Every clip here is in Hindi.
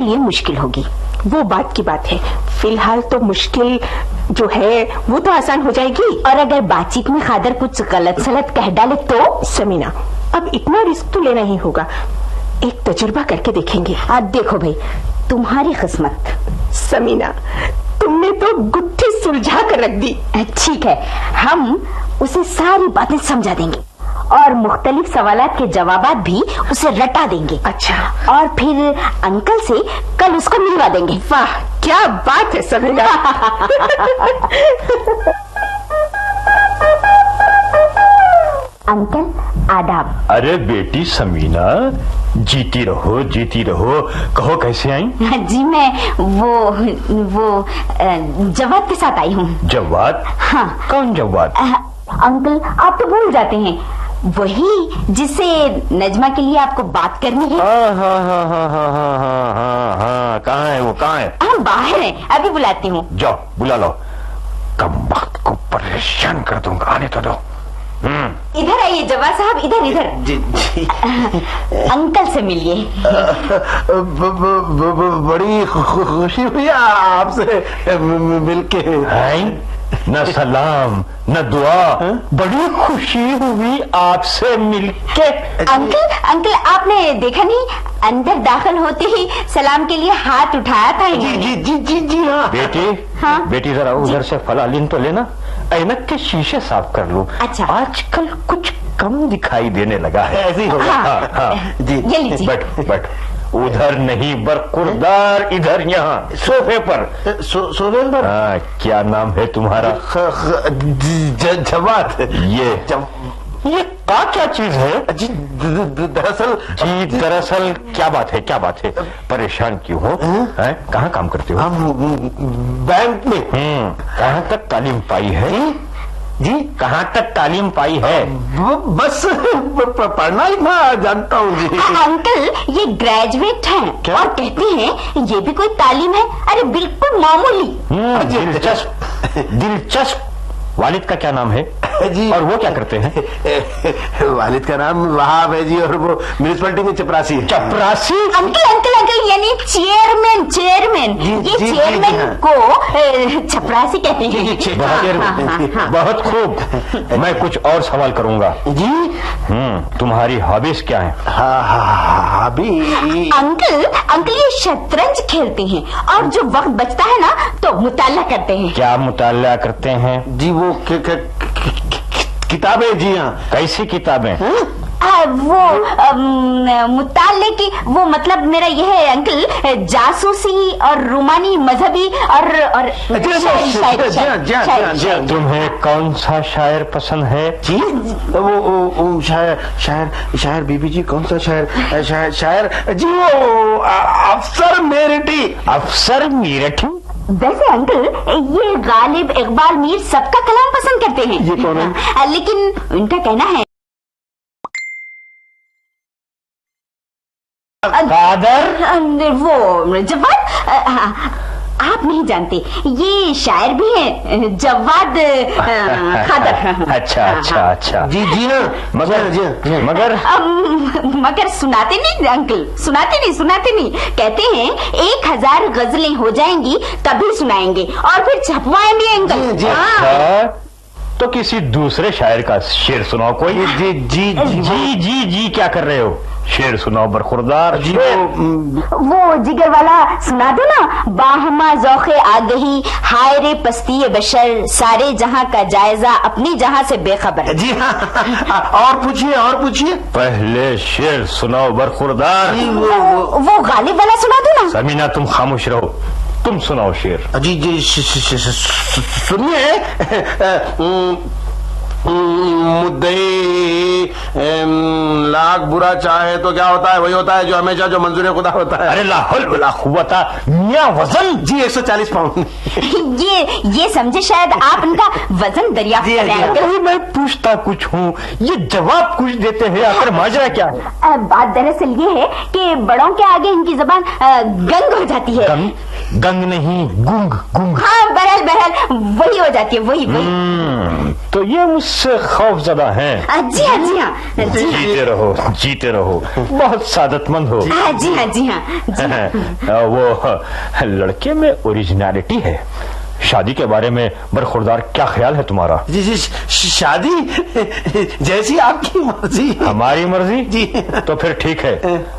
लिए मुश्किल होगी। वो बात की बात है, फिलहाल तो मुश्किल जो है वो तो आसान हो जाएगी। और अगर बातचीत में खादर कुछ गलत सलत कह डाले तो? समीना, अब इतना रिस्क तो लेना ही होगा, एक तजुर्बा करके देखेंगे। देखो भाई, तुम्हारी किस्मत। समीना, तुमने तो गुत्थी सुलझा कर रख दी। ठीक है, हम उसे सारी बातें समझा देंगे और मुख्तलिफ सवालात के जवाबात भी उसे रटा देंगे। अच्छा। और फिर अंकल से कल उसको मिलवा देंगे। वाह, क्या बात है समीना। अंकल आदाब। अरे बेटी समीना, जीती रहो जीती रहो। कहो कैसे आई? जी मैं वो जवाद के साथ आई हूँ। जवाद? हाँ। कौन जवाद? अंकल आप तो भूल जाते हैं, वही जिससे नजमा के लिए आपको बात करनी है। हाँ, कहाँ है वो, कहाँ है? हम बाहर हैं, अभी बुलाती हूँ। जाओ बुला लो, कम वक्त को परेशान कर दूंगा, आने तो दो। इधर आइए जवाद साहब, इधर इधर। जी। अंकल से मिलिए। बड़ी खुशी हुई आपसे मिलके। न सलाम न दुआ, बड़ी खुशी हुई आपसे मिलके। अंकल आपने देखा नहीं, अंदर दाखिल होते ही सलाम के लिए हाथ उठाया था। जी हाँ। बेटी, हाँ? बेटी जरा उधर से फलालिन तो लेना, ऐनक के शीशे साफ कर लो। अच्छा। आजकल कुछ कम दिखाई देने लगा है। ऐसे ही होगा। हाँ, जी। ये लीजिए। बैठ। उधर नहीं बरकुरदार, इधर यहाँ सोफे पर। सोफे पर? हाँ, क्या नाम है तुम्हारा? जवाद। ये क्या चीज है? जी दरअसल क्या बात है? परेशान क्यों हो? कहाँ काम करते हो? बैंक में। कहाँ तक तालीम पाई है? जी कहाँ तक तालीम पाई है? बस पढ़ना लिखना जानता हूँ जी। अंकल ये ग्रेजुएट हैं। क्या? और कहते हैं ये भी कोई तालीम है? अरे बिल्कुल मामूली। दिलचस्प। वालिद का क्या नाम है जी? और वो क्या करते हैं? वालिद का नाम वहाब है जी, और वो म्यूनिसिपैलिटी में चपरासी है। चपरासी? अंकल यानी चेयरमैन। ये चेयरमैन को चपरासी कहते हैं। बहुत खूब। मैं कुछ और सवाल करूंगा जी। तुम्हारी हॉबीज क्या है? हॉबी? अंकल ये शतरंज खेलते हैं और जो वक्त बचता है ना तो मुताला करते हैं। क्या मुताला करते हैं? जी वो किताबें। जी हाँ। कैसी किताबें? वो मुताले की, वो मतलब मेरा ये है अंकल, जासूसी और रूमानी मजहबी और शायर। तुम्हें कौन सा शायर पसंद है? जी वो शायर बीबी जी, कौन सा शायर जी? वो अफसर मेरठी। वैसे अंकल ये गालिब, इकबाल, मीर सबका कलाम पसंद करते हैं। ये कौन है? लेकिन उनका कहना है कादर। वो जवाद। आप नहीं जानते, ये शायर भी हैं, जवाद खादर। अच्छा। जी हाँ। मगर सुनाते नहीं अंकल, सुनाते नहीं। कहते हैं 1000 गजलें हो जाएंगी तभी सुनाएंगे और फिर छपवाएंगे अंकल। अच्छा, तो किसी दूसरे शायर का शेर सुनाओ कोई। जी क्या कर रहे हो? शेर सुनाओ बरखुरदार। जी वो जिगर वाला सुना दो ना। बाहमा ज़ौक़े आगही, हाय रे पस्ती बशर, सारे जहां का जायजा अपनी जहां से बेखबर। जी हाँ। और पूछिए। पहले शेर सुनाओ बरखुरदार। वो गालिब वाला सुना दो ना। समीना तुम खामोश रहो, तुम सुनाओ शेर। जी सुनिए। मुद्दई लाख बुरा चाहे तो क्या होता है? वही होता है जो हमेशा जो मंजूर खुदा होता है। अरे ला खुवता मियां। वजन? जी 140 पाउंड। ये समझे शायद आप उनका वजन दरियाफ्त कर रहे हैं। मैं पूछता कुछ हूँ, ये जवाब कुछ देते हैं, आखिर माजरा क्या है? बात दरअसल ये है कि बड़ों के आगे इनकी जबान गंग हो जाती है। गंग नहीं, गुंग गुंग। हाँ, बहरहाल वही हो जाती है, वही। तो ये मुझसे खौफजदा हैं। जी हाँ, जी हाँ, जीते रहो, बहुत सादतमंद हो। जी हाँ। वो लड़के में ओरिजिनलिटी है। शादी के बारे में बरखुरदार क्या ख्याल है तुम्हारा? जी, शादी जैसी आपकी मर्जी। हमारी मर्जी जी। तो फिर ठीक है।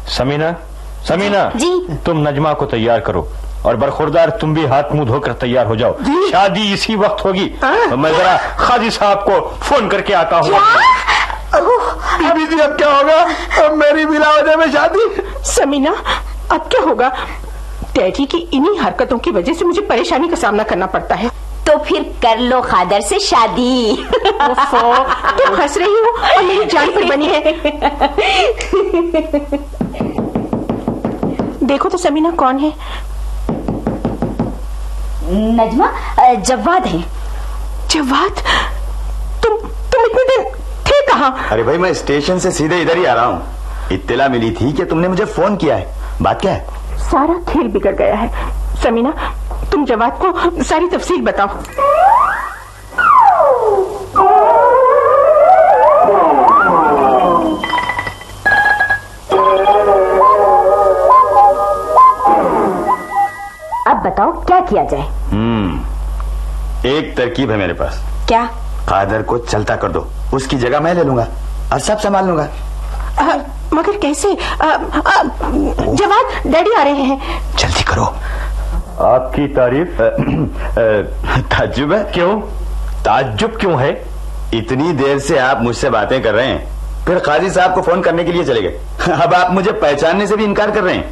समीना जी। तुम नजमा को तैयार करो और बरखुरदार तुम भी हाथ मुंह धोकर तैयार हो जाओ। शादी इसी वक्त होगी। तो मैं जरा काजी साहब को फोन करके आता हूँ। बीबी जी, अब क्या होगा? अब मेरी बिला वजह में शादी। समीना, अब क्या होगा? डैडी की इन्हीं हरकतों की वजह से मुझे परेशानी का सामना करना पड़ता है। तो फिर कर लो खादर से शादी। तुम हंस रही हो और मेरी जान पर बनी है। देखो तो समीना कौन है? नजमा, जवाद है। जवाद? तुम इतने दिन थे कहाँ? अरे भाई, मैं स्टेशन से सीधे इधर ही आ रहा हूँ। इत्तला मिली थी कि तुमने मुझे फोन किया है। बात क्या है? सारा खेल बिगड़ गया है। समीना, तुम जवाद को सारी तफसील बताओ। अब बताओ क्या किया जाए? एक तरकीब है मेरे पास। क्या? कादर को चलता कर दो, उसकी जगह मैं ले लूंगा और सब संभाल लूंगा। मगर कैसे? जवाद, डैडी आ रहे हैं। जल्दी करो। आपकी तारीफ? ताज्जुब है? क्यों? ताज्जुब क्यों है? इतनी देर से आप मुझसे बातें कर रहे हैं, फिर काजी साहब को फोन करने के लिए चले गए। अब आप मुझे पहचानने से भी इनकार कर रहे हैं।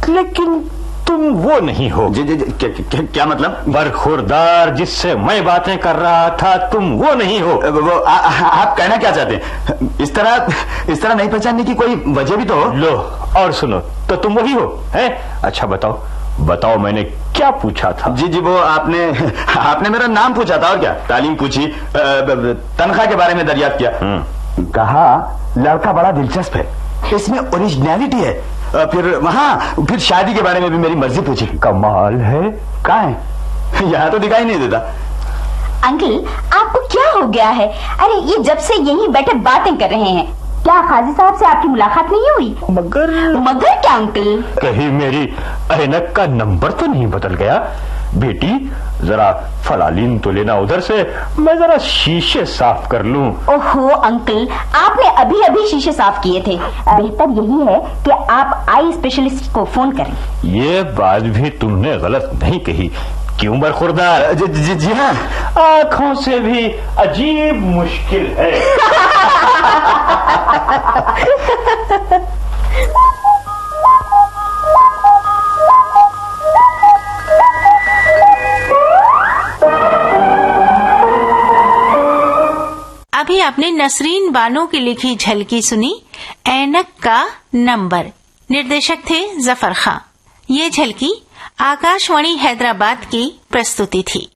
लेकिन तुम वो नहीं हो। जी, क्या मतलब? बरखुरदार जिससे मैं बातें कर रहा था, तुम वो नहीं हो। वो आप कहना क्या चाहते हैं? इस तरह नहीं पहचानने की कोई वजह भी तो हो। लो और सुनो, तो तुम वही हो, हैं? अच्छा बताओ मैंने क्या पूछा था? जी, वो आपने मेरा नाम पूछा था और क्या, तालीम पूछी, तनख्वाह के बारे में दरियाफ्त किया। कहा लड़का बड़ा दिलचस्प है, इसमें ओरिजिनलिटी है। फिर शादी के बारे में भी मेरी मर्जी पूछी। कमाल है। कहाँ है? यहाँ तो दिखाई नहीं देता। अंकल, आपको क्या हो गया है? अरे ये जब से यहीं बैठे बातें कर रहे हैं, क्या काजी साहब से आपकी मुलाकात नहीं हुई? मगर क्या अंकल? कहीं मेरी ऐनक का नंबर तो नहीं बदल गया? बेटी जरा फलालीन तो लेना उधर से, मैं जरा शीशे साफ कर लूं। ओहो अंकल, आपने अभी शीशे साफ किए थे। बेहतर यही है कि आप आई स्पेशलिस्ट को फोन करें। ये बात भी तुमने गलत नहीं कही। क्यों बरखुरदार? जी हाँ। आंखों से भी अजीब मुश्किल है। अभी आपने नसरीन बानो की लिखी झलकी सुनी, ऐनक का नंबर। निर्देशक थे जफर खां। ये झलकी आकाशवाणी हैदराबाद की प्रस्तुति थी।